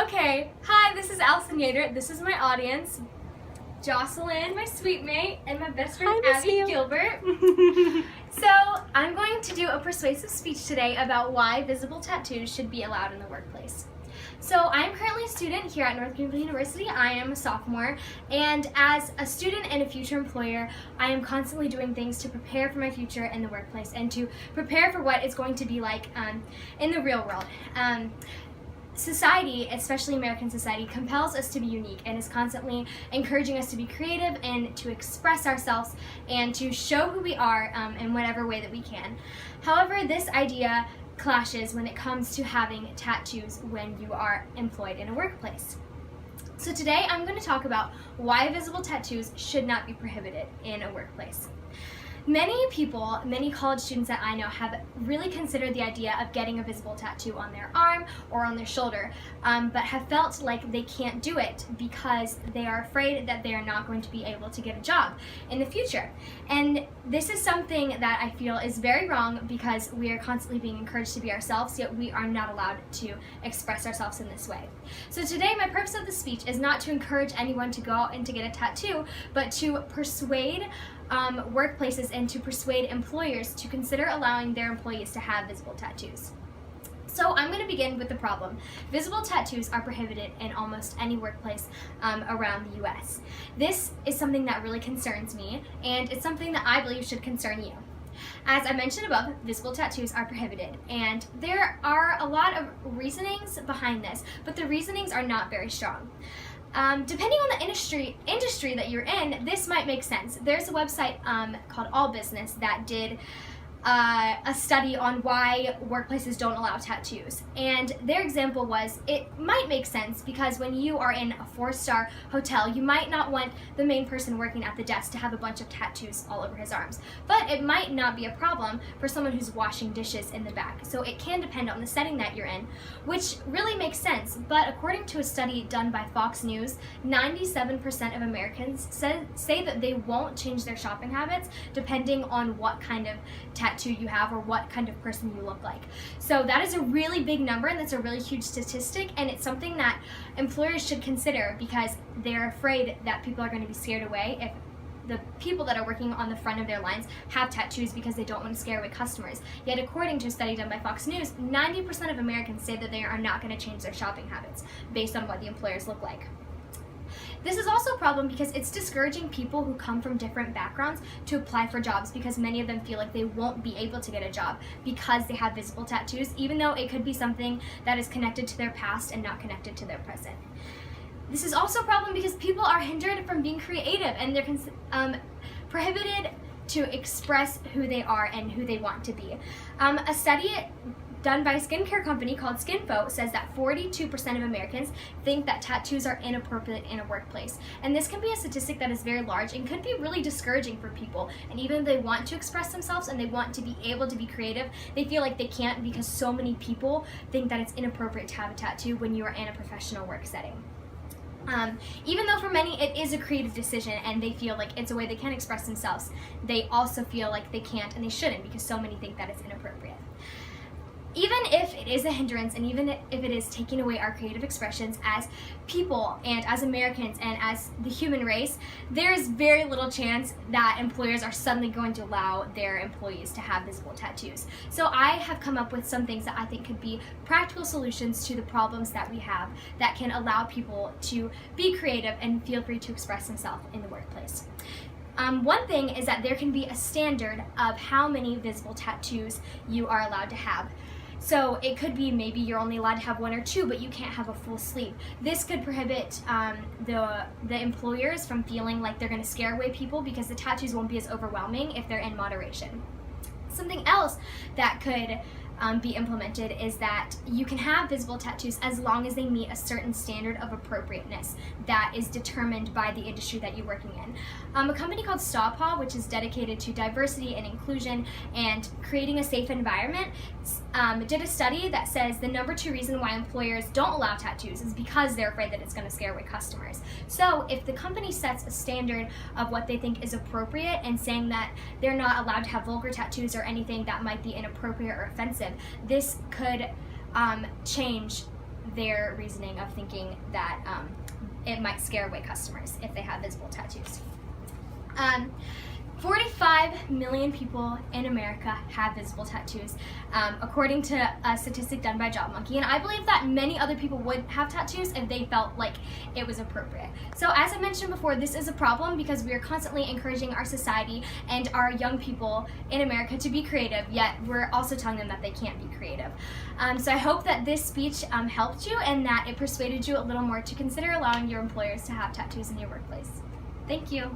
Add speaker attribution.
Speaker 1: Okay, hi, this is Allison Yater. This is my audience. Jocelyn, my sweet mate, and my best friend
Speaker 2: Hi, Miss
Speaker 1: Abby
Speaker 2: Neil.
Speaker 1: Gilbert. So, I'm going to do a persuasive speech today about why visible tattoos should be allowed in the workplace. So, I'm currently a student here at North Greenville University. I am a sophomore, and as a student and a future employer, I am constantly doing things to prepare for my future in the workplace and to prepare for what it's going to be like in the real world. Society, especially American society, compels us to be unique and is constantly encouraging us to be creative and to express ourselves and to show who we are in whatever way that we can. However, this idea clashes when it comes to having tattoos when you are employed in a workplace. So today I'm going to talk about why visible tattoos should not be prohibited in a workplace. Many people, many college students that I know have really considered the idea of getting a visible tattoo on their arm or on their shoulder, but have felt like they can't do it because they are afraid that they are not going to be able to get a job in the future. And this is something that I feel is very wrong because we are constantly being encouraged to be ourselves, yet we are not allowed to express ourselves in this way. So today my purpose of the speech is not to encourage anyone to go out and to get a tattoo, but to persuade workplaces and to persuade employers to consider allowing their employees to have visible tattoos. So I'm going to begin with the problem. Visible tattoos are prohibited in almost any workplace around the US. This is something that really concerns me, and it's something that I believe should concern you. As I mentioned above, visible tattoos are prohibited, and there are a lot of reasonings behind this, but the reasonings are not very strong. Depending on the industry that you're in, this might make sense. There's a website called All Business that did a study on why workplaces don't allow tattoos. And their example was it might make sense because when you are in a 4-star hotel, you might not want the main person working at the desk to have a bunch of tattoos all over his arms. But it might not be a problem for someone who's washing dishes in the back. So it can depend on the setting that you're in, which really makes sense. But according to a study done by Fox News, 97% of Americans say that they won't change their shopping habits depending on what kind of tattoo you have or what kind of person you look like. So that is a really big number, and that's a really huge statistic, and it's something that employers should consider because they're afraid that people are going to be scared away if the people that are working on the front of their lines have tattoos because they don't want to scare away customers. Yet according to a study done by Fox News, 90% of Americans say that they are not going to change their shopping habits based on what the employers look like. This is also a problem because it's discouraging people who come from different backgrounds to apply for jobs because many of them feel like they won't be able to get a job because they have visible tattoos, even though it could be something that is connected to their past and not connected to their present. This is also a problem because people are hindered from being creative and they're prohibited to express who they are and who they want to be. A study done by a skincare company called Skinfo says that 42% of Americans think that tattoos are inappropriate in a workplace. And this can be a statistic that is very large and could be really discouraging for people. And even if they want to express themselves and they want to be able to be creative, they feel like they can't because so many people think that it's inappropriate to have a tattoo when you are in a professional work setting. Even though for many it is a creative decision and they feel like it's a way they can express themselves, they also feel like they can't and they shouldn't because so many think that it's inappropriate. Even if it is a hindrance and even if it is taking away our creative expressions as people and as Americans and as the human race, there is very little chance that employers are suddenly going to allow their employees to have visible tattoos. So I have come up with some things that I think could be practical solutions to the problems that we have that can allow people to be creative and feel free to express themselves in the workplace. One thing is that there can be a standard of how many visible tattoos you are allowed to have. So it could be maybe you're only allowed to have 1 or 2, but you can't have a full sleeve. This could prohibit the employers from feeling like they're going to scare away people because the tattoos won't be as overwhelming if they're in moderation. Something else that could be implemented is that you can have visible tattoos as long as they meet a certain standard of appropriateness that is determined by the industry that you're working in. A company called Stawpaw, which is dedicated to diversity and inclusion and creating a safe environment, did a study that says the number 2 reason why employers don't allow tattoos is because they're afraid that it's going to scare away customers. So if the company sets a standard of what they think is appropriate and saying that they're not allowed to have vulgar tattoos or anything that might be inappropriate or offensive, this could change their reasoning of thinking that it might scare away customers if they have visible tattoos. 45 million people in America have visible tattoos, according to a statistic done by Job Monkey, and I believe that many other people would have tattoos if they felt like it was appropriate. So as I mentioned before, this is a problem because we are constantly encouraging our society and our young people in America to be creative, yet we're also telling them that they can't be creative. So I hope that this speech helped you and that it persuaded you a little more to consider allowing your employers to have tattoos in your workplace. Thank you.